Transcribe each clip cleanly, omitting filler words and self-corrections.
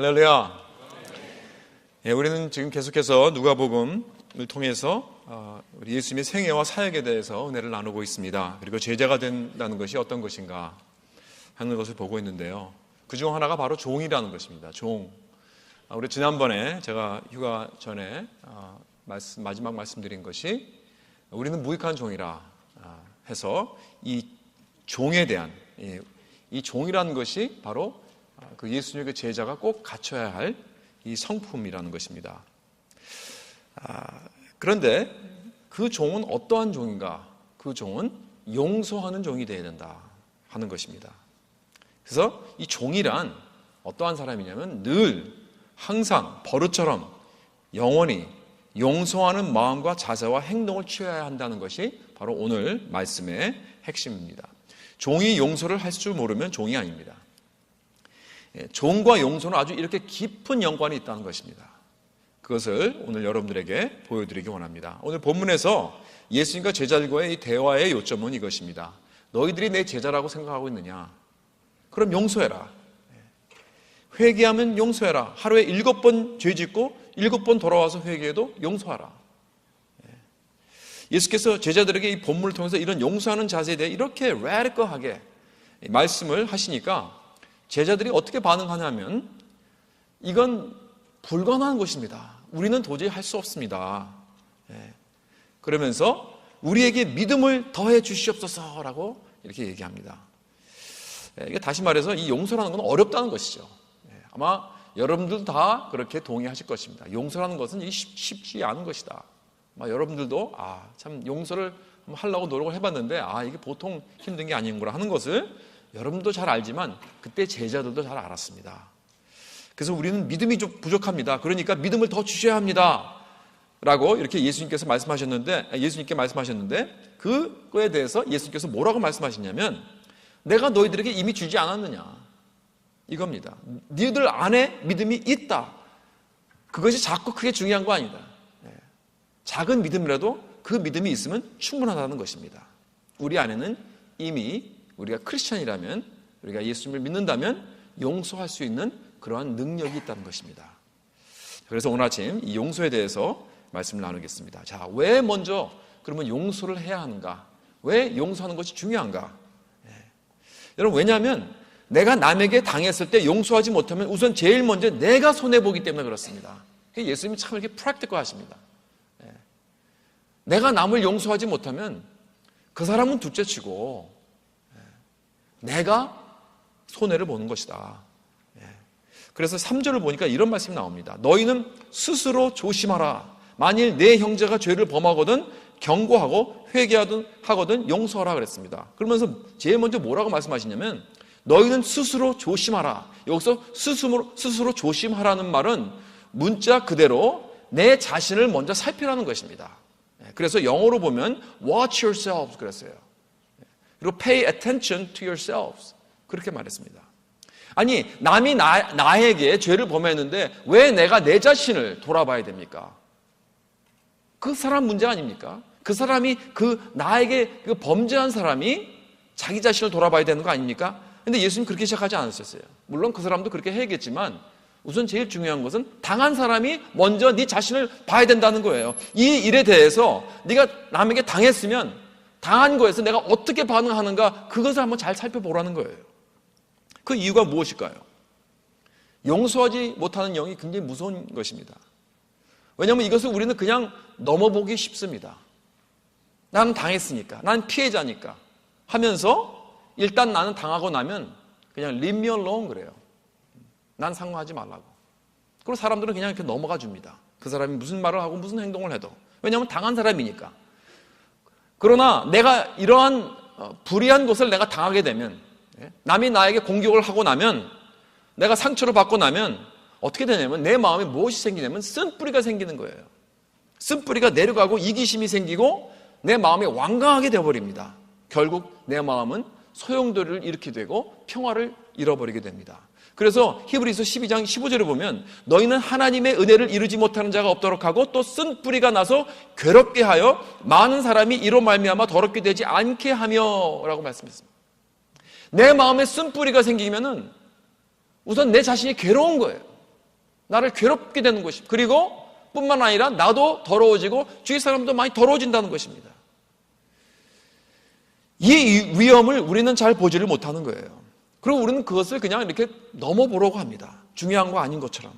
할렐루야. 우리는 지금 계속해서 누가복음을 통해서 우리 예수님의 생애와 사역에 대해서 은혜를 나누고 있습니다. 그리고 제자가 된다는 것이 어떤 것인가 하는 것을 보고 있는데요. 그중 하나가 바로 종이라는 것입니다. 종. 우리 지난번에 제가 휴가 전에 마지막 말씀드린 것이 우리는 무익한 종이라 해서 이 종에 대한 이 종이라는 것이 바로 그 예수님의 그 제자가 꼭 갖춰야 할 이 성품이라는 것입니다. 그런데 그 종은 어떠한 종인가? 그 종은 용서하는 종이 되어야 된다 하는 것입니다. 그래서 이 종이란 어떠한 사람이냐면 늘 항상 버릇처럼 영원히 용서하는 마음과 자세와 행동을 취해야 한다는 것이 바로 오늘 말씀의 핵심입니다. 종이 용서를 할 줄 모르면 종이 아닙니다. 종과 용서는 아주 이렇게 깊은 연관이 있다는 것입니다. 그것을 오늘 여러분들에게 보여드리기 원합니다. 오늘 본문에서 예수님과 제자들과의 이 대화의 요점은 이것입니다. 너희들이 내 제자라고 생각하고 있느냐? 그럼 용서해라. 회개하면 용서해라. 하루에 7번 죄 짓고 7번 돌아와서 회개해도 용서하라. 예수께서 제자들에게 이 본문을 통해서 이런 용서하는 자세에 대해 이렇게 라디컬하게 말씀을 하시니까 제자들이 어떻게 반응하냐면 이건 불가능한 것입니다. 우리는 도저히 할 수 없습니다. 그러면서 우리에게 믿음을 더해 주시옵소서라고 이렇게 얘기합니다. 이게 다시 말해서 이 용서라는 건 어렵다는 것이죠. 아마 여러분들도 다 그렇게 동의하실 것입니다. 용서라는 것은 쉽지 않은 것이다. 아마 여러분들도 참 용서를 하려고 노력을 해봤는데 이게 보통 힘든 게 아니구나 하는 것을 여러분도 잘 알지만 그때 제자들도 잘 알았습니다. 그래서 우리는 믿음이 좀 부족합니다. 그러니까 믿음을 더 주셔야 합니다. 라고 이렇게 예수님께 말씀하셨는데 그거에 대해서 예수님께서 뭐라고 말씀하셨냐면 내가 너희들에게 이미 주지 않았느냐 이겁니다. 너희들 안에 믿음이 있다. 그것이 작고 크게 중요한 거 아니다. 작은 믿음이라도 그 믿음이 있으면 충분하다는 것입니다. 우리 안에는 이미 우리가 크리스찬이라면 우리가 예수님을 믿는다면 용서할 수 있는 그러한 능력이 있다는 것입니다. 그래서 오늘 아침 이 용서에 대해서 말씀을 나누겠습니다. 자, 왜 먼저 그러면 용서를 해야 하는가? 왜 용서하는 것이 중요한가? 여러분 왜냐하면 내가 남에게 당했을 때 용서하지 못하면 우선 제일 먼저 내가 손해보기 때문에 그렇습니다. 예수님이 참 이렇게 프랙티컬 하십니다. 내가 남을 용서하지 못하면 그 사람은 둘째치고 내가 손해를 보는 것이다. 그래서 3절을 보니까 이런 말씀이 나옵니다. 너희는 스스로 조심하라. 만일 내 형제가 죄를 범하거든 경고하고 회개하거든 용서하라 그랬습니다. 그러면서 제일 먼저 뭐라고 말씀하시냐면 너희는 스스로 조심하라. 여기서 스스로 조심하라는 말은 문자 그대로 내 자신을 먼저 살피라는 것입니다. 그래서 영어로 보면 watch yourselves 그랬어요. 그리고 pay attention to yourselves 그렇게 말했습니다. 아니 남이 나에게 죄를 범했는데 왜 내가 내 자신을 돌아봐야 됩니까? 그 사람 문제 아닙니까? 그 사람이 나에게 범죄한 사람이 자기 자신을 돌아봐야 되는 거 아닙니까? 근데 예수님 그렇게 시작하지 않으셨어요. 물론 그 사람도 그렇게 해야겠지만 우선 제일 중요한 것은 당한 사람이 먼저 네 자신을 봐야 된다는 거예요. 이 일에 대해서 네가 남에게 당했으면 당한 거에서 내가 어떻게 반응하는가 그것을 한번 잘 살펴보라는 거예요. 그 이유가 무엇일까요? 용서하지 못하는 영이 굉장히 무서운 것입니다. 왜냐하면 이것을 우리는 그냥 넘어보기 쉽습니다. 나는 당했으니까, 나는 피해자니까 하면서 일단 나는 당하고 나면 그냥 leave me alone 그래요. 난 상관하지 말라고. 그리고 사람들은 그냥 이렇게 넘어가 줍니다. 그 사람이 무슨 말을 하고 무슨 행동을 해도. 왜냐하면 당한 사람이니까. 그러나 내가 이러한 불의한 것을 내가 당하게 되면 남이 나에게 공격을 하고 나면 내가 상처를 받고 나면 어떻게 되냐면 내 마음에 무엇이 생기냐면 쓴뿌리가 생기는 거예요. 쓴뿌리가 내려가고 이기심이 생기고 내 마음이 완강하게 되어버립니다. 결국 내 마음은 소용돌이를 일으키게 되고 평화를 잃어버리게 됩니다. 그래서 히브리서 12장 15절에 보면 너희는 하나님의 은혜를 이루지 못하는 자가 없도록 하고 또 쓴뿌리가 나서 괴롭게 하여 많은 사람이 이로 말미암아 더럽게 되지 않게 하며 라고 말씀했습니다. 내 마음에 쓴뿌리가 생기면은 우선 내 자신이 괴로운 거예요. 나를 괴롭게 되는 것입니다. 그리고 뿐만 아니라 나도 더러워지고 주위 사람도 많이 더러워진다는 것입니다. 이 위험을 우리는 잘 보지를 못하는 거예요. 그리고 우리는 그것을 그냥 이렇게 넘어보려고 합니다. 중요한 거 아닌 것처럼.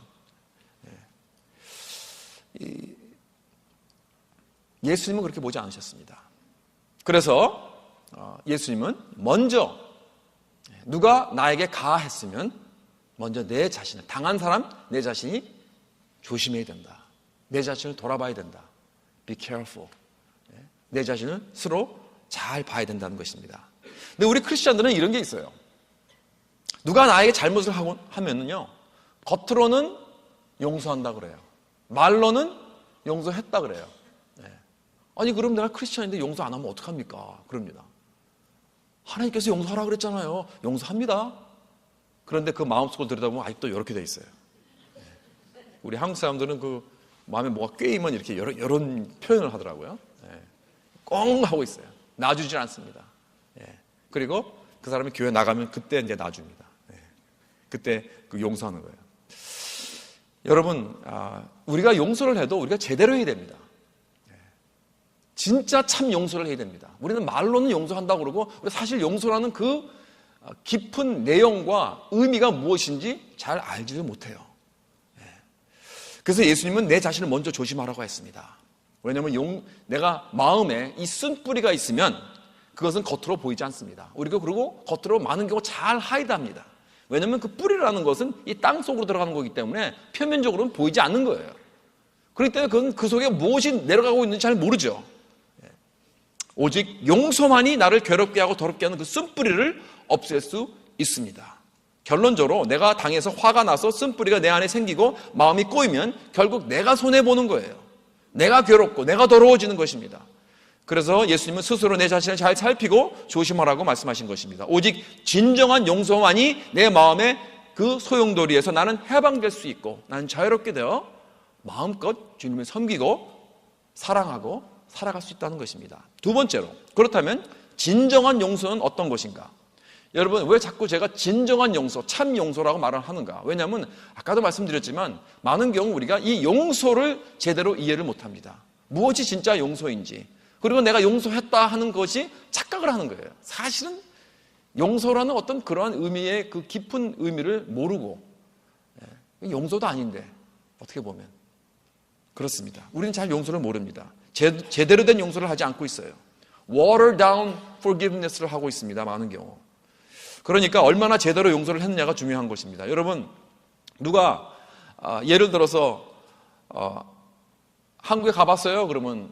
예수님은 그렇게 보지 않으셨습니다. 그래서 예수님은 먼저 누가 나에게 가했으면 먼저 내 자신을, 당한 사람 내 자신이 조심해야 된다. 내 자신을 돌아봐야 된다. Be careful. 내 자신을 스스로 잘 봐야 된다는 것입니다. 근데 우리 크리스찬들은 이런 게 있어요. 누가 나에게 잘못을 하면은요, 겉으로는 용서한다 그래요. 말로는 용서했다 그래요. 아니 그럼 내가 크리스찬인데 용서 안 하면 어떡합니까? 그럽니다. 하나님께서 용서하라 그랬잖아요. 용서합니다. 그런데 그 마음속을 들여다보면 아직도 이렇게 돼 있어요. 우리 한국 사람들은 그 마음에 뭐가 꿰이면 이렇게 이런 표현을 하더라고요. 꽁 하고 있어요. 놔주질 않습니다. 그리고 그 사람이 교회 나가면 그때 이제 놔줍니다. 그때 그 용서하는 거예요. 여러분, 우리가 용서를 해도 우리가 제대로 해야 됩니다. 진짜 참 용서를 해야 됩니다. 우리는 말로는 용서한다고 그러고 사실 용서라는 그 깊은 내용과 의미가 무엇인지 잘 알지를 못해요. 그래서 예수님은 내 자신을 먼저 조심하라고 했습니다. 왜냐하면 내가 마음에 이 쓴뿌리가 있으면 그것은 겉으로 보이지 않습니다. 우리가 그리고 겉으로 많은 경우 잘 하이드합니다. 왜냐하면 그 뿌리라는 것은 이 땅 속으로 들어가는 거기 때문에 표면적으로는 보이지 않는 거예요. 그렇기 때문에 그건 그 속에 무엇이 내려가고 있는지 잘 모르죠. 오직 용서만이 나를 괴롭게 하고 더럽게 하는 그 쓴뿌리를 없앨 수 있습니다. 결론적으로 내가 당해서 화가 나서 쓴뿌리가 내 안에 생기고 마음이 꼬이면 결국 내가 손해보는 거예요. 내가 괴롭고 내가 더러워지는 것입니다. 그래서 예수님은 스스로 내 자신을 잘 살피고 조심하라고 말씀하신 것입니다. 오직 진정한 용서만이 내 마음의 그 소용돌이에서 나는 해방될 수 있고 나는 자유롭게 되어 마음껏 주님을 섬기고 사랑하고 살아갈 수 있다는 것입니다. 두 번째로, 그렇다면 진정한 용서는 어떤 것인가? 여러분, 왜 자꾸 제가 진정한 용서, 참 용서라고 말을 하는가? 왜냐하면 아까도 말씀드렸지만 많은 경우 우리가 이 용서를 제대로 이해를 못합니다. 무엇이 진짜 용서인지, 그리고 내가 용서했다 하는 것이 착각을 하는 거예요. 사실은 용서라는 어떤 그러한 의미의 그 깊은 의미를 모르고 용서도 아닌데 어떻게 보면 그렇습니다. 우리는 잘 용서를 모릅니다. 제대로 된 용서를 하지 않고 있어요. water down forgiveness를 하고 있습니다. 많은 경우. 그러니까 얼마나 제대로 용서를 했느냐가 중요한 것입니다. 여러분, 누가 예를 들어서 한국에 가봤어요? 그러면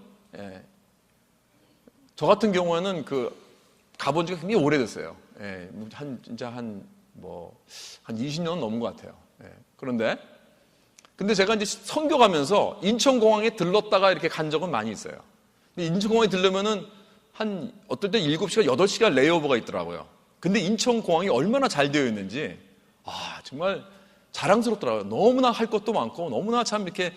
저 같은 경우에는 가본 지가 굉장히 오래됐어요. 진짜 한 20년은 넘은 것 같아요. 근데 제가 이제 선교 가면서 인천공항에 들렀다가 이렇게 간 적은 많이 있어요. 근데 인천공항에 들르면은 어떨 때 7시간, 8시간 레이오버가 있더라고요. 근데 인천공항이 얼마나 잘 되어 있는지, 정말 자랑스럽더라고요. 너무나 할 것도 많고, 너무나 참 이렇게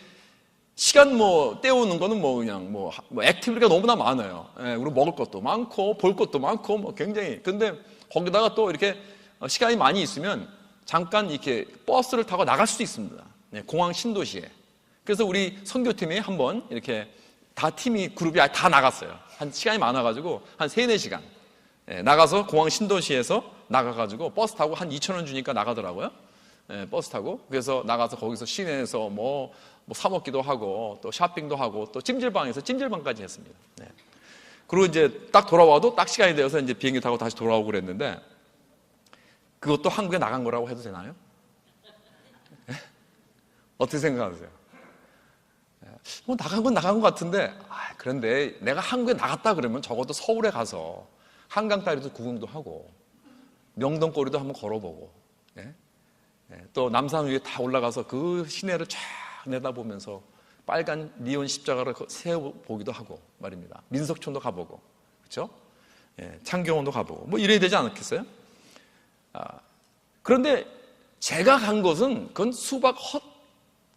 시간 때우는 거는 그냥 액티비티가 너무나 많아요. 그리고 먹을 것도 많고, 볼 것도 많고, 굉장히. 근데 거기다가 또 이렇게 시간이 많이 있으면 잠깐 이렇게 버스를 타고 나갈 수도 있습니다. 공항 신도시에. 그래서 우리 선교팀이 한번 이렇게 그룹이 다 나갔어요. 한 시간이 많아가지고 한 3-4시간 나가서 공항 신도시에서 나가가지고 버스 타고 한 2,000원 주니까 나가더라고요. 버스 타고. 그래서 나가서 거기서 시내에서 사 먹기도 하고 또 쇼핑도 하고 또 찜질방에서 찜질방까지 했습니다. 그리고 이제 딱 돌아와도 딱 시간이 되어서 이제 비행기 타고 다시 돌아오고 그랬는데, 그것도 한국에 나간 거라고 해도 되나요? 어떻게 생각하세요? 나간 건 나간 것 같은데, 그런데 내가 한국에 나갔다 그러면 적어도 서울에 가서 한강다리도 구경도 하고 명동거리도 한번 걸어보고, 또 남산 위에 다 올라가서 그 시내를 쫙 내다보면서 빨간 니온 십자가를 세워보기도 하고 말입니다. 민석촌도 가보고, 그렇죠? 창경원도 가보고 이래야 되지 않겠어요? 그런데 제가 간 것은 그건 수박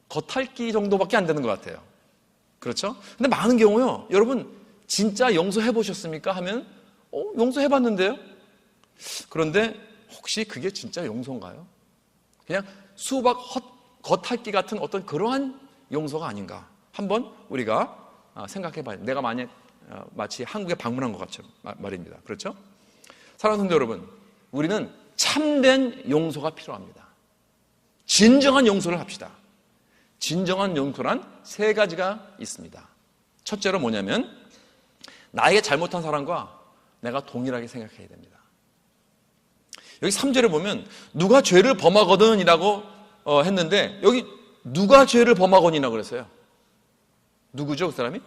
겉핥기 정도밖에 안 되는 것 같아요. 그렇죠? 근데 많은 경우요, 여러분 진짜 용서해 보셨습니까? 하면 용서해 봤는데요. 그런데 혹시 그게 진짜 용서인가요? 그냥 수박 겉핥기 같은 어떤 그러한 용서가 아닌가 한번 우리가 생각해 봐야 돼요. 내가 만약 마치 한국에 방문한 것 같죠 말입니다. 그렇죠? 사랑하는 성도 여러분, 우리는 참된 용서가 필요합니다. 진정한 용서를 합시다. 진정한 용서란 세 가지가 있습니다. 첫째로 뭐냐면 나에게 잘못한 사람과 내가 동일하게 생각해야 됩니다. 여기 3절에 보면 누가 죄를 범하거든 이라고 했는데 여기 누가 죄를 범하거니라고 그랬어요. 누구죠 그 사람이?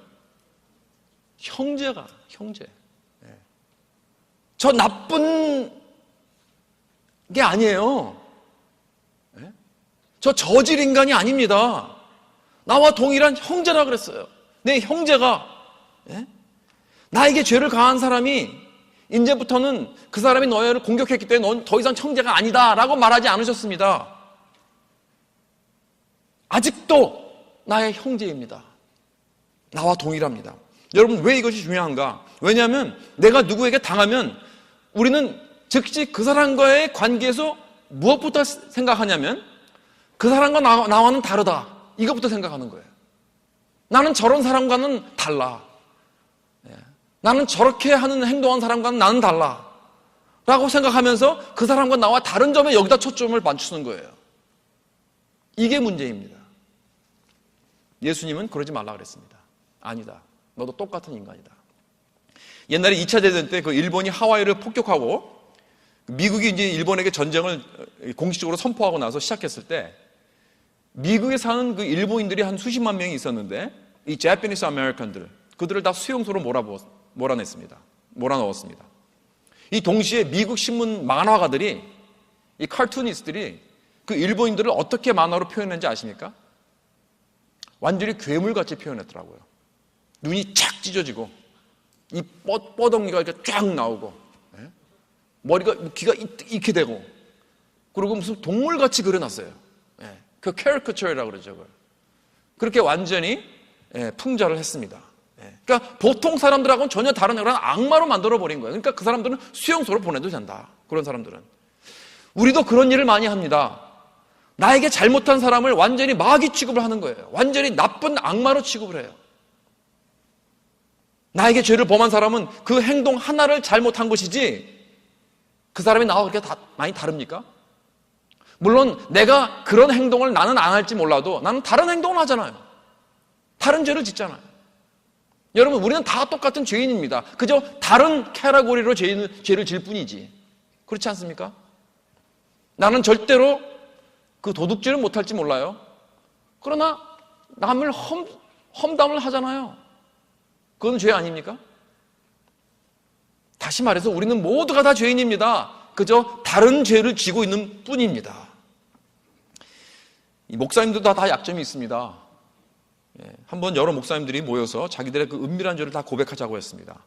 형제. 저 나쁜 게 아니에요. 저 저질 인간이 아닙니다. 나와 동일한 형제라 그랬어요. 내 형제가 나에게 죄를 가한 사람이 이제부터는 그 사람이 너를 공격했기 때문에 넌 더 이상 형제가 아니다 라고 말하지 않으셨습니다. 아직도 나의 형제입니다. 나와 동일합니다. 여러분 왜 이것이 중요한가? 왜냐하면 내가 누구에게 당하면 우리는 즉시 그 사람과의 관계에서 무엇부터 생각하냐면 그 사람과 나와는 다르다. 이것부터 생각하는 거예요. 나는 저런 사람과는 달라. 나는 저렇게 하는 행동한 사람과는 나는 달라. 라고 생각하면서 그 사람과 나와 다른 점에 여기다 초점을 맞추는 거예요. 이게 문제입니다. 예수님은 그러지 말라 그랬습니다. 아니다. 너도 똑같은 인간이다. 옛날에 2차 대전 때 그 일본이 하와이를 폭격하고 미국이 이제 일본에게 전쟁을 공식적으로 선포하고 나서 시작했을 때 미국에 사는 그 일본인들이 한 수십만 명이 있었는데 이 Japanese American들 그들을 다 수용소로 몰아넣었습니다. 이 동시에 미국 신문 만화가들이 이 카툰니스트들이 그 일본인들을 어떻게 만화로 표현했는지 아십니까? 완전히 괴물같이 표현했더라고요. 눈이 착 찢어지고 이 뻐덩이가 이렇게 쫙 나오고 머리가 귀가 이렇게 되고 그리고 무슨 동물같이 그려놨어요. 그 캐리커처라고 그러죠. 그렇게 완전히 풍자를 했습니다. 그러니까 보통 사람들하고는 전혀 다른 그런 악마로 만들어버린 거예요. 그러니까 그 사람들은 수용소로 보내도 된다. 그런 사람들은. 우리도 그런 일을 많이 합니다. 나에게 잘못한 사람을 완전히 마귀 취급을 하는 거예요. 완전히 나쁜 악마로 취급을 해요. 나에게 죄를 범한 사람은 그 행동 하나를 잘못한 것이지 그 사람이 나와 그렇게 많이 다릅니까? 물론 내가 그런 행동을 나는 안 할지 몰라도 나는 다른 행동을 하잖아요. 다른 죄를 짓잖아요. 여러분 우리는 다 똑같은 죄인입니다. 그저 다른 캐러고리로 죄를 질 뿐이지. 그렇지 않습니까? 나는 절대로 그 도둑질을 못할지 몰라요. 그러나 남을 험담을 하잖아요. 그건 죄 아닙니까? 다시 말해서 우리는 모두가 다 죄인입니다. 그저 다른 죄를 지고 있는 뿐입니다. 이 목사님들도 다 약점이 있습니다. 한번 여러 목사님들이 모여서 자기들의 그 은밀한 죄를 다 고백하자고 했습니다.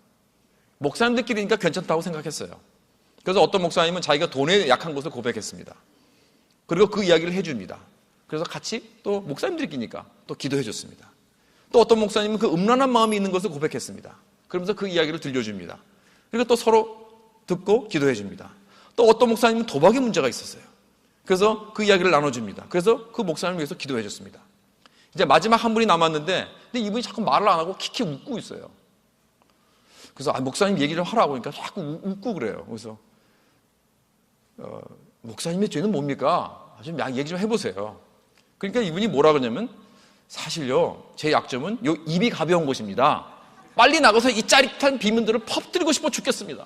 목사님들끼리니까 괜찮다고 생각했어요. 그래서 어떤 목사님은 자기가 돈에 약한 것을 고백했습니다. 그리고 그 이야기를 해줍니다. 그래서 같이 또 목사님들끼리니까 또 기도해 줬습니다. 또 어떤 목사님은 그 음란한 마음이 있는 것을 고백했습니다. 그러면서 그 이야기를 들려줍니다. 그리고 또 서로 듣고 기도해 줍니다. 또 어떤 목사님은 도박에 문제가 있었어요. 그래서 그 이야기를 나눠줍니다. 그래서 그 목사님을 위해서 기도해 줬습니다. 이제 마지막 한 분이 남았는데 근데 이분이 자꾸 말을 안 하고 킥킥 웃고 있어요. 그래서 목사님 얘기 좀 하라고 하니까 자꾸 웃고 그래요. 그래서 목사님의 죄는 뭡니까? 좀 얘기 좀 해보세요. 그러니까 이분이 뭐라 그러냐면 사실요 제 약점은 요 입이 가벼운 것입니다. 빨리 나가서 이 짜릿한 비문들을 퍼뜨리고 싶어 죽겠습니다.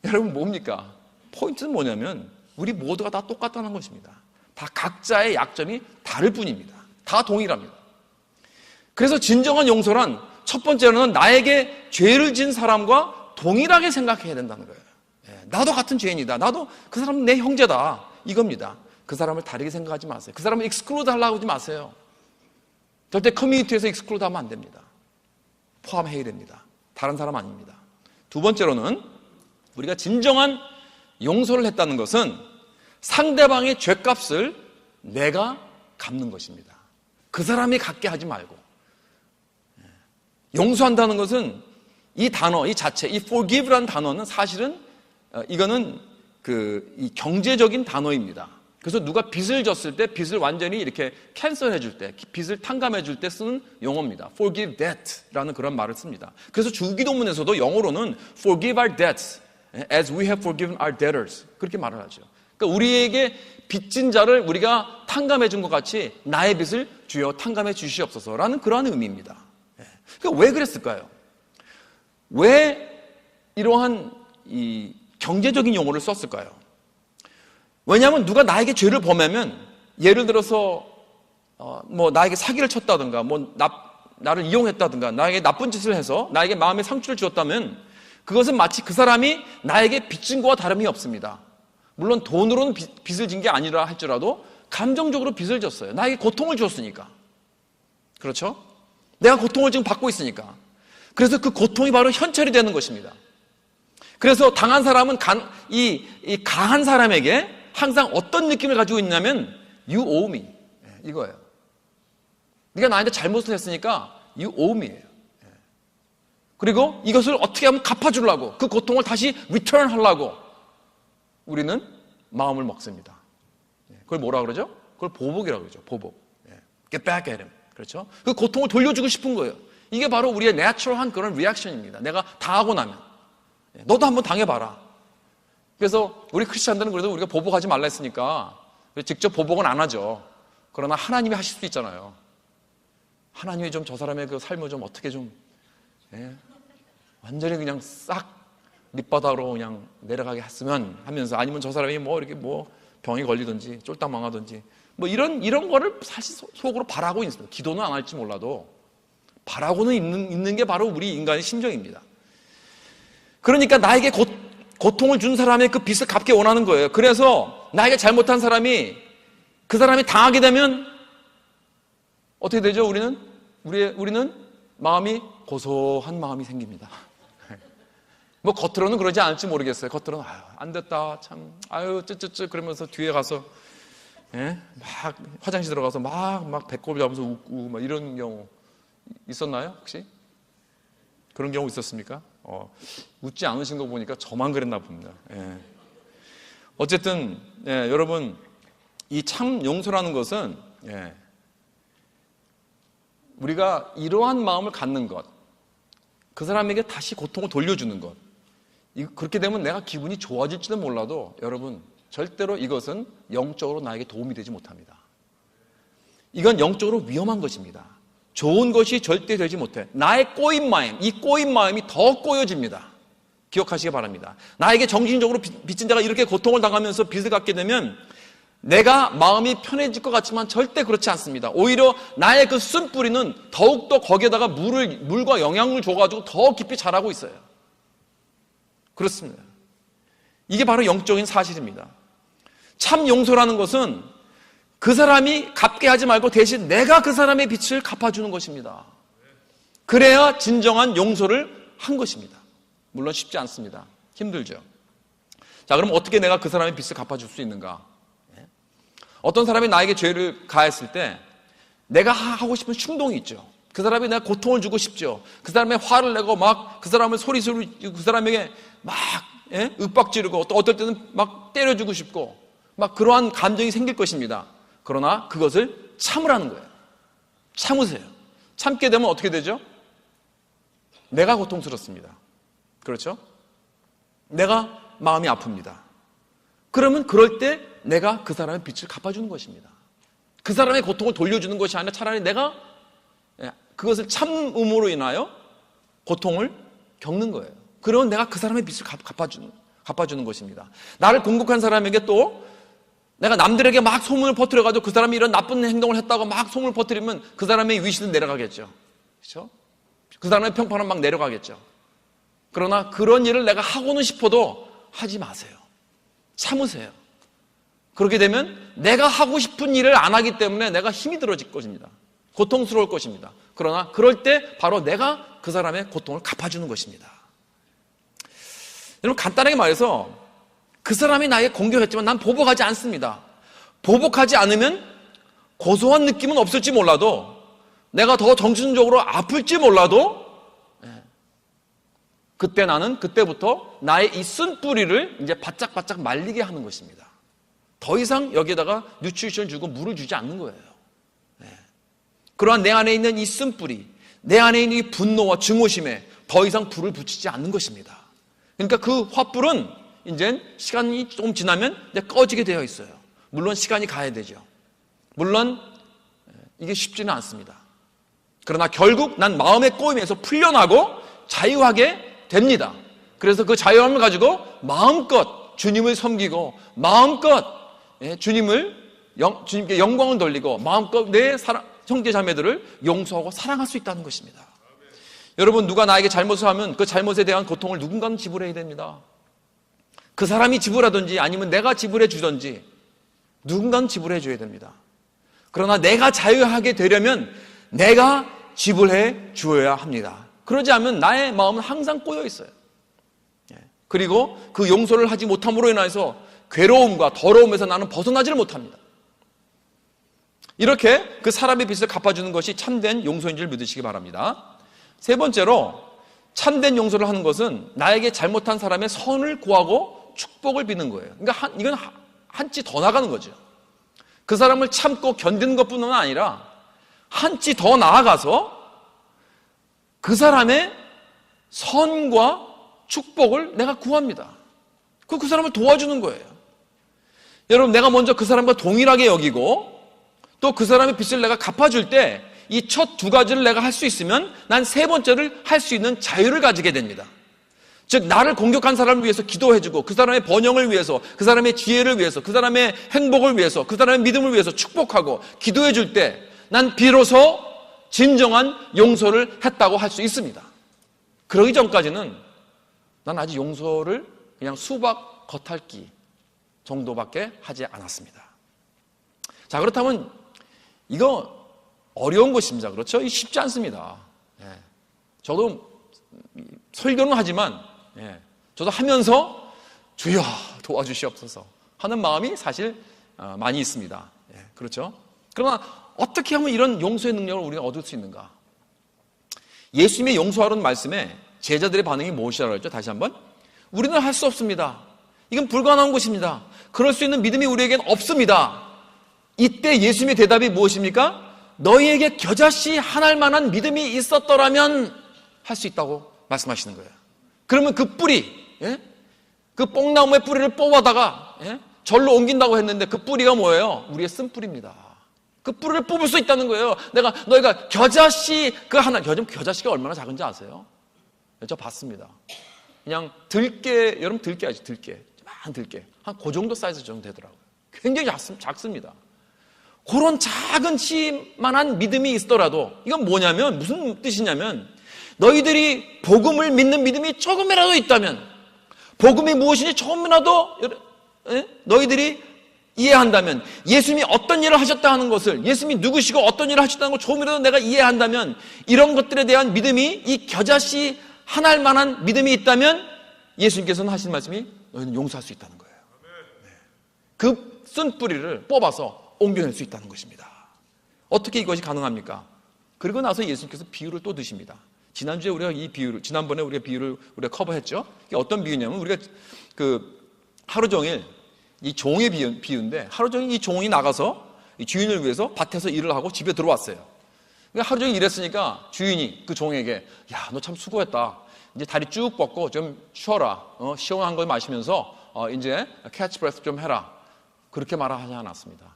여러분 뭡니까? 포인트는 뭐냐면 우리 모두가 다 똑같다는 것입니다. 다 각자의 약점이 다를 뿐입니다. 다 동일합니다. 그래서 진정한 용서란 첫 번째로는 나에게 죄를 진 사람과 동일하게 생각해야 된다는 거예요. 나도 같은 죄인이다. 나도 그 사람은 내 형제다. 이겁니다. 그 사람을 다르게 생각하지 마세요. 그 사람을 익스클루드 하려고 하지 마세요. 절대 커뮤니티에서 익스클루드 하면 안 됩니다. 포함해야 됩니다. 다른 사람 아닙니다. 두 번째로는 우리가 진정한 용서를 했다는 것은 상대방의 죄값을 내가 갚는 것입니다. 그 사람이 갖게 하지 말고. 용서한다는 것은 이 단어, 이 자체, 이 forgive라는 단어는 사실은 이거는 이 경제적인 단어입니다. 그래서 누가 빚을 졌을 때 빚을 완전히 이렇게 캔슬해 줄 때, 빚을 탕감해 줄 때 쓰는 용어입니다. Forgive debt라는 그런 말을 씁니다. 그래서 주기도문에서도 영어로는 Forgive our debts as we have forgiven our debtors 그렇게 말을 하죠. 그러니까 우리에게 빚진 자를 우리가 탕감해 준 것 같이 나의 빚을 주여 탕감해 주시옵소서라는 그러한 의미입니다. 그러니까 왜 그랬을까요? 왜 이러한 이 경제적인 용어를 썼을까요? 왜냐하면 누가 나에게 죄를 범하면 예를 들어서 뭐 나에게 사기를 쳤다든가 뭐 나를 이용했다든가 나에게 나쁜 짓을 해서 나에게 마음의 상처를 주었다면 그것은 마치 그 사람이 나에게 빚진 거와 다름이 없습니다. 물론 돈으로는 빚을 진 게 아니라 할지라도 감정적으로 빚을 졌어요. 나에게 고통을 주었으니까. 그렇죠? 내가 고통을 지금 받고 있으니까. 그래서 그 고통이 바로 현찰이 되는 것입니다. 그래서 당한 사람은 이 강한 사람에게 항상 어떤 느낌을 가지고 있냐면 You owe me 이거예요. 네가 나한테 잘못을 했으니까 You owe me예요. 그리고 이것을 어떻게 하면 갚아주려고 그 고통을 다시 return 하려고 우리는 마음을 먹습니다. 그걸 뭐라 그러죠? 그걸 보복이라고 그러죠. 보복. Get back at him. 그렇죠? 그 고통을 돌려주고 싶은 거예요. 이게 바로 우리의 내추럴한 그런 리액션입니다. 내가 당하고 나면 너도 한번 당해봐라. 그래서 우리 크리스찬들은 그래도 우리가 보복하지 말라 했으니까 직접 보복은 안 하죠. 그러나 하나님이 하실 수 있잖아요. 하나님이 좀 저 사람의 그 삶을 좀 어떻게 좀 완전히 그냥 싹 밑바닥으로 그냥 내려가게 했으면 하면서 아니면 저 사람이 뭐 이렇게 뭐 병이 걸리든지 쫄딱 망하든지 뭐 이런 거를 사실 속으로 바라고 있습니다. 기도는 안 할지 몰라도 바라고는 있는 게 바로 우리 인간의 심정입니다. 그러니까 나에게 고통을 준 사람의 그 빚을 갚게 원하는 거예요. 그래서 나에게 잘못한 사람이 그 사람이 당하게 되면 어떻게 되죠? 우리는 마음이 고소한 마음이 생깁니다. 뭐 겉으로는 그러지 않을지 모르겠어요. 겉으로는 안 됐다 참 쯧쯧쯧 그러면서 뒤에 가서 막 화장실 들어가서 막 배꼽을 잡으면서 웃고 막 이런 경우 있었나요? 혹시? 그런 경우 있었습니까? 웃지 않으신 거 보니까 저만 그랬나 봅니다. 어쨌든 여러분 이 참 용서라는 것은 우리가 이러한 마음을 갖는 것, 그 사람에게 다시 고통을 돌려주는 것, 그렇게 되면 내가 기분이 좋아질지도 몰라도 여러분 절대로 이것은 영적으로 나에게 도움이 되지 못합니다. 이건 영적으로 위험한 것입니다. 좋은 것이 절대 되지 못해. 나의 꼬인 마음, 이 꼬인 마음이 더 꼬여집니다. 기억하시기 바랍니다. 나에게 정신적으로 빚진 자가 이렇게 고통을 당하면서 빚을 갖게 되면 내가 마음이 편해질 것 같지만 절대 그렇지 않습니다. 오히려 나의 그 쓴뿌리는 더욱더 거기에다가 물과 영양을 줘가지고 더 깊이 자라고 있어요. 그렇습니다. 이게 바로 영적인 사실입니다. 참 용서라는 것은 그 사람이 갚게 하지 말고 대신 내가 그 사람의 빚을 갚아주는 것입니다. 그래야 진정한 용서를 한 것입니다. 물론 쉽지 않습니다. 힘들죠. 자, 그럼 어떻게 내가 그 사람의 빚을 갚아줄 수 있는가? 어떤 사람이 나에게 죄를 가했을 때 내가 하고 싶은 충동이 있죠. 그 사람이 내가 고통을 주고 싶죠. 그 사람의 화를 내고 막 그 사람을 소리소리 그 사람에게 막 윽박지르고 어떨 때는 막 때려주고 싶고 막 그러한 감정이 생길 것입니다. 그러나 그것을 참으라는 거예요. 참으세요. 참게 되면 어떻게 되죠? 내가 고통스럽습니다. 그렇죠? 내가 마음이 아픕니다. 그러면 그럴 때 내가 그 사람의 빚을 갚아주는 것입니다. 그 사람의 고통을 돌려주는 것이 아니라 차라리 내가 그것을 참음으로 인하여 고통을 겪는 거예요. 그러면 내가 그 사람의 빚을 갚아주는 것입니다. 나를 공격한 사람에게 또 내가 남들에게 막 소문을 퍼뜨려가지고 그 사람이 이런 나쁜 행동을 했다고 막 소문을 퍼뜨리면 그 사람의 위신은 내려가겠죠. 그렇죠? 그 사람의 평판은 막 내려가겠죠. 그러나 그런 일을 내가 하고는 싶어도 하지 마세요. 참으세요. 그렇게 되면 내가 하고 싶은 일을 안 하기 때문에 내가 힘이 들어질 것입니다. 고통스러울 것입니다. 그러나 그럴 때 바로 내가 그 사람의 고통을 갚아주는 것입니다. 여러분 간단하게 말해서 그 사람이 나에게 공격했지만 난 보복하지 않습니다. 보복하지 않으면 고소한 느낌은 없을지 몰라도 내가 더 정신적으로 아플지 몰라도 그때 나는 그때부터 나의 이 쓴뿌리를 이제 바짝바짝 말리게 하는 것입니다. 더 이상 여기에다가 뉴트리션을 주고 물을 주지 않는 거예요. 그러한 내 안에 있는 이 쓴뿌리, 내 안에 있는 이 분노와 증오심에 더 이상 불을 붙이지 않는 것입니다. 그러니까 그 화불은 이제 시간이 좀 지나면 이제 꺼지게 되어 있어요. 물론 시간이 가야 되죠. 물론 이게 쉽지는 않습니다. 그러나 결국 난 마음의 꼬임에서 풀려나고 자유하게 됩니다. 그래서 그 자유함을 가지고 마음껏 주님을 섬기고 마음껏 주님께 영광을 돌리고 마음껏 내 형제 자매들을 용서하고 사랑할 수 있다는 것입니다. 여러분, 누가 나에게 잘못을 하면 그 잘못에 대한 고통을 누군가는 지불해야 됩니다. 그 사람이 지불하든지 아니면 내가 지불해 주든지 누군가는 지불해 줘야 됩니다. 그러나 내가 자유하게 되려면 내가 지불해 주어야 합니다. 그러지 않으면 나의 마음은 항상 꼬여 있어요. 그리고 그 용서를 하지 못함으로 인해서 괴로움과 더러움에서 나는 벗어나지를 못합니다. 이렇게 그 사람의 빚을 갚아주는 것이 참된 용서인 줄 믿으시기 바랍니다. 세 번째로, 참된 용서를 하는 것은 나에게 잘못한 사람의 선을 구하고 축복을 비는 거예요. 그러니까 이건 한 치 더 나가는 거죠. 그 사람을 참고 견디는 것뿐만 아니라 한 치 더 나아가서 그 사람의 선과 축복을 내가 구합니다. 그 사람을 도와주는 거예요. 여러분, 내가 먼저 그 사람과 동일하게 여기고 또 그 사람의 빚을 내가 갚아줄 때 이 첫 두 가지를 내가 할 수 있으면 난 세 번째를 할 수 있는 자유를 가지게 됩니다. 즉, 나를 공격한 사람을 위해서 기도해주고 그 사람의 번영을 위해서, 그 사람의 지혜를 위해서, 그 사람의 행복을 위해서, 그 사람의 믿음을 위해서 축복하고 기도해줄 때 난 비로소 진정한 용서를 했다고 할 수 있습니다. 그러기 전까지는 난 아직 용서를 그냥 수박 겉핥기 정도밖에 하지 않았습니다. 자, 그렇다면 이거 어려운 것입니다. 그렇죠? 이거 쉽지 않습니다. 저도 설교는 하지만 저도 하면서 주여 도와주시옵소서 하는 마음이 사실 많이 있습니다. 그렇죠? 그러나 어떻게 하면 이런 용서의 능력을 우리가 얻을 수 있는가? 예수님의 용서하라는 말씀에 제자들의 반응이 무엇이라고 했죠? 다시 한번. 우리는 할 수 없습니다. 이건 불가능한 것입니다. 그럴 수 있는 믿음이 우리에겐 없습니다. 이때 예수님의 대답이 무엇입니까? 너희에게 겨자씨 하나일 만한 믿음이 있었더라면 할 수 있다고 말씀하시는 거예요. 그러면 그 뿌리, 그 뽕나무의 뿌리를 뽑아다가 절로 옮긴다고 했는데 그 뿌리가 뭐예요? 우리의 쓴뿌리입니다. 그 뿌리를 뽑을 수 있다는 거예요. 너희가 겨자씨 그 하나, 겨자씨가 얼마나 작은지 아세요? 저 봤습니다. 그냥 들깨, 여러분 들깨 아시죠? 들깨. 한 들깨. 한 그 정도 사이즈 정도 되더라고요. 굉장히 작습니다. 그런 작은 씨만한 믿음이 있더라도 이건 뭐냐면, 무슨 뜻이냐면, 너희들이 복음을 믿는 믿음이 조금이라도 있다면, 복음이 무엇인지 조금이라도 너희들이 이해한다면, 예수님이 어떤 일을 하셨다 하는 것을, 예수님이 누구시고 어떤 일을 하셨다는 걸 조금이라도 내가 이해한다면, 이런 것들에 대한 믿음이 이 겨자씨 하나일 만한 믿음이 있다면 예수님께서는 하신 말씀이 너희는 용서할 수 있다는 거예요. 그 쓴 뿌리를 뽑아서 옮겨낼 수 있다는 것입니다. 어떻게 이것이 가능합니까? 그리고 나서 예수님께서 비유를 또 드십니다. 지난주에 우리가 지난번에 우리가 비유를 커버했죠. 이게 어떤 비유냐면, 우리가 하루 종일 이 종의 비유인데, 하루 종일 이 종이 나가서 이 주인을 위해서 밭에서 일을 하고 집에 들어왔어요. 그러니까 하루 종일 일했으니까 주인이 그 종에게, 야, 너 참 수고했다. 이제 다리 쭉 뻗고 좀 쉬어라. 시원한 걸 마시면서 이제 캐치 브레스 좀 해라. 그렇게 말하지 않았습니다.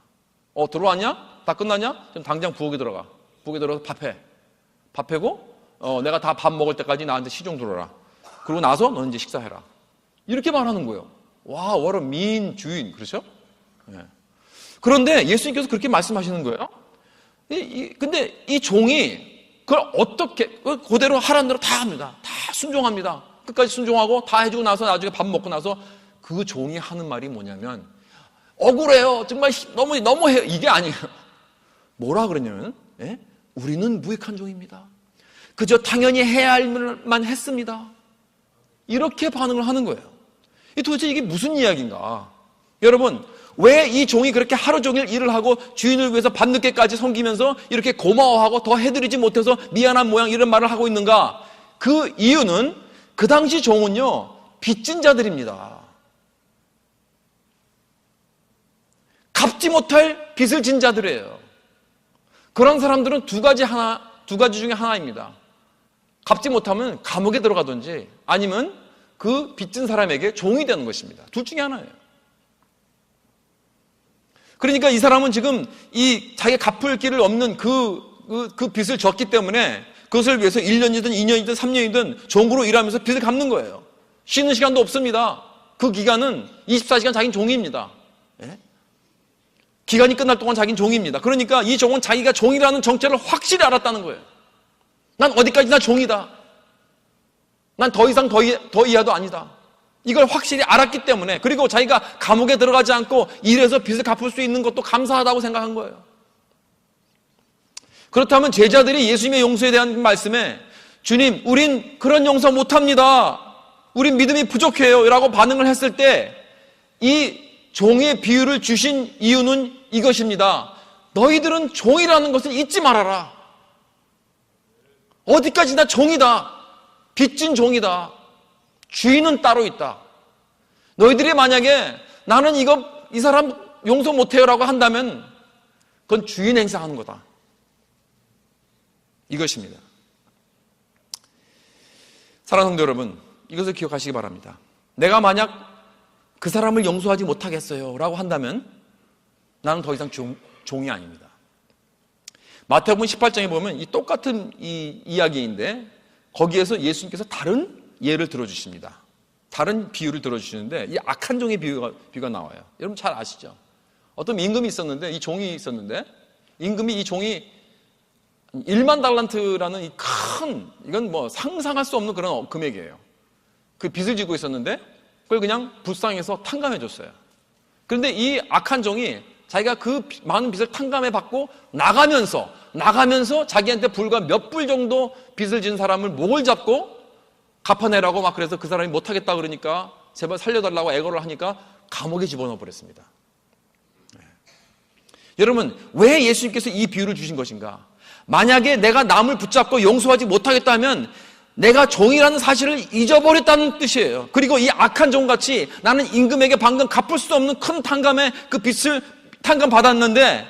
들어왔냐? 다 끝났냐? 좀 당장 부엌에 들어가. 부엌에 들어가서 밥해. 밥해고 내가 다 밥 먹을 때까지 나한테 시종 들어라. 그리고 나서 너는 이제 식사해라. 이렇게 말하는 거예요. 와, what a mean 주인. 그렇죠? 그런데 예수님께서 그렇게 말씀하시는 거예요. 근데 이 종이 그걸 어떻게, 그대로 하라는 대로 다 합니다. 다 순종합니다. 끝까지 순종하고 다 해주고 나서 나중에 밥 먹고 나서 그 종이 하는 말이 뭐냐면, 억울해요. 정말 너무해요. 이게 아니에요. 뭐라 그러냐면, 우리는 무익한 종입니다. 그저 당연히 해야 할 일만 했습니다. 이렇게 반응을 하는 거예요. 도대체 이게 무슨 이야기인가? 여러분, 왜 이 종이 그렇게 하루 종일 일을 하고 주인을 위해서 밤늦게까지 섬기면서 이렇게 고마워하고 더 해드리지 못해서 미안한 모양 이런 말을 하고 있는가? 그 이유는, 그 당시 종은요, 빚진 자들입니다. 갚지 못할 빚을 진 자들이에요. 그런 사람들은 두 가지 중에 하나입니다. 갚지 못하면 감옥에 들어가든지 아니면 그 빚진 사람에게 종이 되는 것입니다. 둘 중에 하나예요. 그러니까 이 사람은 지금 이 자기가 갚을 길을 없는 그 빚을 졌기 때문에 그것을 위해서 1년이든 2년이든 3년이든 종으로 일하면서 빚을 갚는 거예요. 쉬는 시간도 없습니다. 그 기간은 24시간 자기는 종입니다. 예? 기간이 끝날 동안 자기는 종입니다. 그러니까 이 종은 자기가 종이라는 정체를 확실히 알았다는 거예요. 난 어디까지나 종이다. 난 더 이상 더 이하도 아니다. 이걸 확실히 알았기 때문에, 그리고 자기가 감옥에 들어가지 않고 일해서 빚을 갚을 수 있는 것도 감사하다고 생각한 거예요. 그렇다면 제자들이 예수님의 용서에 대한 말씀에 주님, 우린 그런 용서 못합니다. 우린 믿음이 부족해요 라고 반응을 했을 때 이 종의 비유를 주신 이유는 이것입니다. 너희들은 종이라는 것을 잊지 말아라. 어디까지나 종이다. 빚진 종이다. 주인은 따로 있다. 너희들이 만약에 나는 이 사람 용서 못해요 라고 한다면 그건 주인 행사하는 거다. 이것입니다. 사랑하는 성도 여러분, 이것을 기억하시기 바랍니다. 내가 만약 그 사람을 용서하지 못하겠어요 라고 한다면 나는 더 이상 종이 아닙니다. 마태복음 18장에 보면 이 똑같은 이 이야기인데 거기에서 예수님께서 다른 예를 들어주십니다. 다른 비유를 들어주시는데 이 악한 종의 비유가 나와요. 여러분 잘 아시죠? 어떤 임금이 있었는데, 이 종이 있었는데, 임금이 이 종이 1만 달란트라는 이 이건 뭐 상상할 수 없는 그런 금액이에요. 그 빚을 지고 있었는데 그걸 그냥 불쌍해서 탕감해 줬어요. 그런데 이 악한 종이 자기가 그 많은 빚을 탕감해 받고 나가면서 자기한테 불과 몇 불 정도 빚을 진 사람을 목을 잡고 갚아내라고 막 그래서 그 사람이 못하겠다 그러니까 제발 살려달라고 애걸을 하니까 감옥에 집어넣어 버렸습니다. 네. 여러분, 왜 예수님께서 이 비유를 주신 것인가? 만약에 내가 남을 붙잡고 용서하지 못하겠다 하면 내가 종이라는 사실을 잊어버렸다는 뜻이에요. 그리고 이 악한 종같이 나는 임금에게 방금 갚을 수 없는 큰 탕감의 그 빚을 탕감받았는데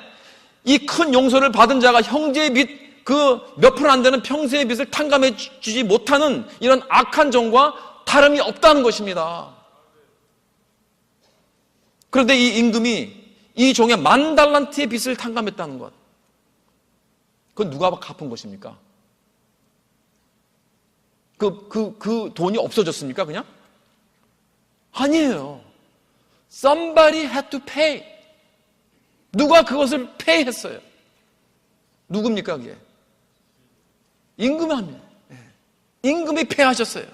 이 큰 용서를 받은 자가 형제의 빚 그 몇 푼 안 되는 평생의 빚을 탕감해 주지 못하는 이런 악한 종과 다름이 없다는 것입니다. 그런데 이 임금이 이 종의 1만 달란트의 빚을 탕감했다는 것, 그건 누가 갚은 것입니까? 그 돈이 없어졌습니까, 그냥? 아니에요. Somebody had to pay. 누가 그것을 pay 했어요. 누굽니까, 그게? 임금이 합니다. 임금이 pay 하셨어요.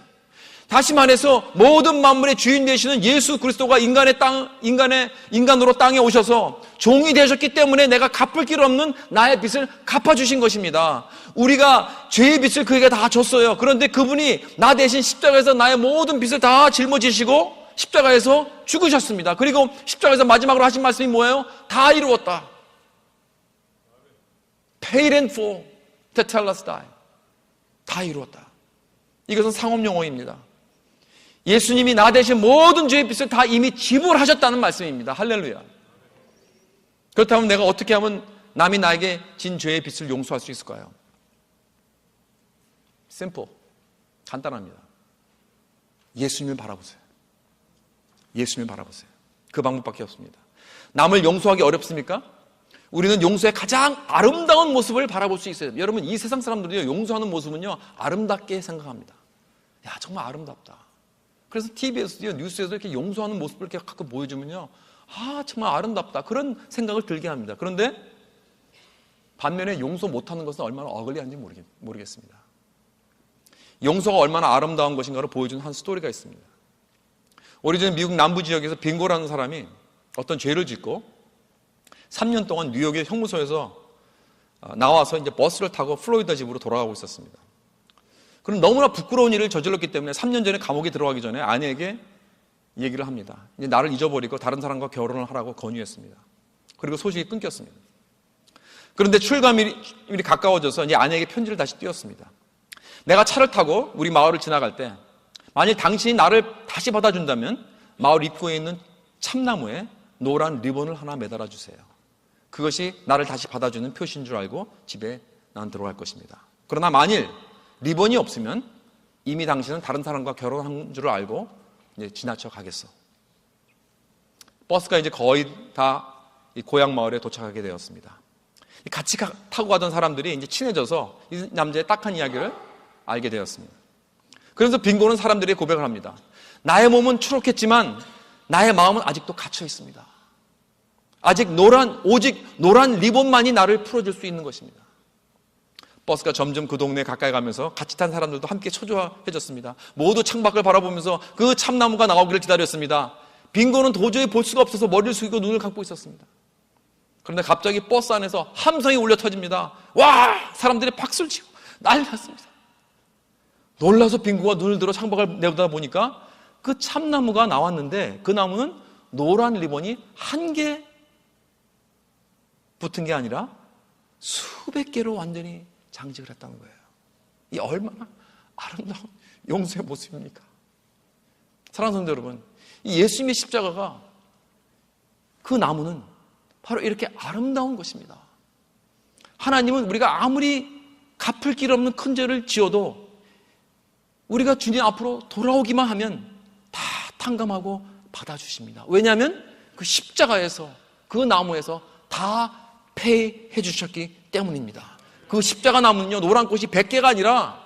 다시 말해서 모든 만물의 주인 되시는 예수 그리스도가 인간으로 땅에 오셔서 종이 되셨기 때문에 내가 갚을 길 없는 나의 빚을 갚아주신 것입니다. 우리가 죄의 빚을 그에게 다 줬어요. 그런데 그분이 나 대신 십자가에서 나의 모든 빚을 다 짊어지시고 십자가에서 죽으셨습니다. 그리고 십자가에서 마지막으로 하신 말씀이 뭐예요? 다 이루었다. Paid in full, tetelestai. 다 이루었다. 이것은 상업 용어입니다. 예수님이 나 대신 모든 죄의 빚을 다 이미 지불하셨다는 말씀입니다. 할렐루야. 그렇다면 내가 어떻게 하면 남이 나에게 진 죄의 빚을 용서할 수 있을까요? simple. 간단합니다. 예수님을 바라보세요. 예수님을 바라보세요. 그 방법밖에 없습니다. 남을 용서하기 어렵습니까? 우리는 용서의 가장 아름다운 모습을 바라볼 수 있어요. 여러분, 이 세상 사람들이 용서하는 모습은요, 아름답게 생각합니다. 야, 정말 아름답다. 그래서 TV에서도 뉴스에서 이렇게 용서하는 모습을 이렇게 가끔 보여주면요, 아, 정말 아름답다. 그런 생각을 들게 합니다. 그런데 반면에 용서 못하는 것은 얼마나 어글리한지 모르겠습니다. 용서가 얼마나 아름다운 것인가를 보여주는 한 스토리가 있습니다. 오래전에 미국 남부 지역에서 빙고라는 사람이 어떤 죄를 짓고 3년 동안 뉴욕의 형무소에서 나와서 이제 버스를 타고 플로리다 집으로 돌아가고 있었습니다. 그럼 너무나 부끄러운 일을 저질렀기 때문에 3년 전에 감옥에 들어가기 전에 아내에게 얘기를 합니다. 이제 나를 잊어버리고 다른 사람과 결혼을 하라고 권유했습니다. 그리고 소식이 끊겼습니다. 그런데 출감일이 가까워져서 이제 아내에게 편지를 다시 띄웠습니다. 내가 차를 타고 우리 마을을 지나갈 때 만일 당신이 나를 다시 받아준다면 마을 입구에 있는 참나무에 노란 리본을 하나 매달아 주세요. 그것이 나를 다시 받아주는 표시인 줄 알고 집에 난 들어갈 것입니다. 그러나 만일 리본이 없으면 이미 당신은 다른 사람과 결혼한 줄 알고 이제 지나쳐 가겠어. 버스가 이제 거의 다 이 고향 마을에 도착하게 되었습니다. 같이 타고 가던 사람들이 이제 친해져서 이 남자의 딱한 이야기를 알게 되었습니다. 그래서 빙고는 사람들이 고백을 합니다. 나의 몸은 추록했지만 나의 마음은 아직도 갇혀 있습니다. 오직 노란 리본만이 나를 풀어줄 수 있는 것입니다. 버스가 점점 그 동네에 가까이 가면서 같이 탄 사람들도 함께 초조해졌습니다. 모두 창밖을 바라보면서 그 참나무가 나오기를 기다렸습니다. 빙고는 도저히 볼 수가 없어서 머리를 숙이고 눈을 감고 있었습니다. 그런데 갑자기 버스 안에서 함성이 울려 터집니다. 와! 사람들이 박수를 치고 난리 났습니다. 놀라서 빙고가 눈을 들어 창밖을 내다보니까 그 참나무가 나왔는데 그 나무는 노란 리본이 한 개 붙은 게 아니라 수백 개로 완전히 장식을 했다는 거예요. 이 얼마나 아름다운 용서의 모습입니까? 사랑하는 성도 여러분, 이 예수님의 십자가가 그 나무는 바로 이렇게 아름다운 것입니다. 하나님은 우리가 아무리 갚을 길 없는 큰 죄를 지어도 우리가 주님 앞으로 돌아오기만 하면 다 탕감하고 받아주십니다. 왜냐하면 그 십자가에서 그 나무에서 다 폐해 주셨기 때문입니다. 그 십자가 나무는요, 노란 꽃이 100개가 아니라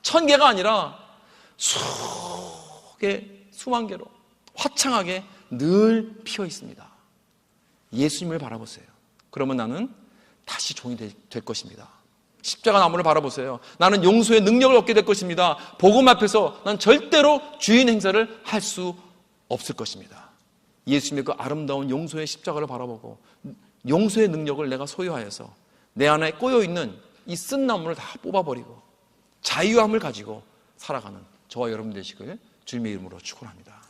1000개가 아니라 수만 개로 화창하게 늘 피어 있습니다. 예수님을 바라보세요. 그러면 나는 다시 종이 될 것입니다. 십자가 나무를 바라보세요. 나는 용서의 능력을 얻게 될 것입니다. 복음 앞에서 난 절대로 주인 행세를 할 수 없을 것입니다. 예수님의 그 아름다운 용서의 십자가를 바라보고 용서의 능력을 내가 소유하여서 내 안에 꼬여있는 이 쓴 나무를 다 뽑아버리고 자유함을 가지고 살아가는 저와 여러분 되시길 주님의 이름으로 축원합니다.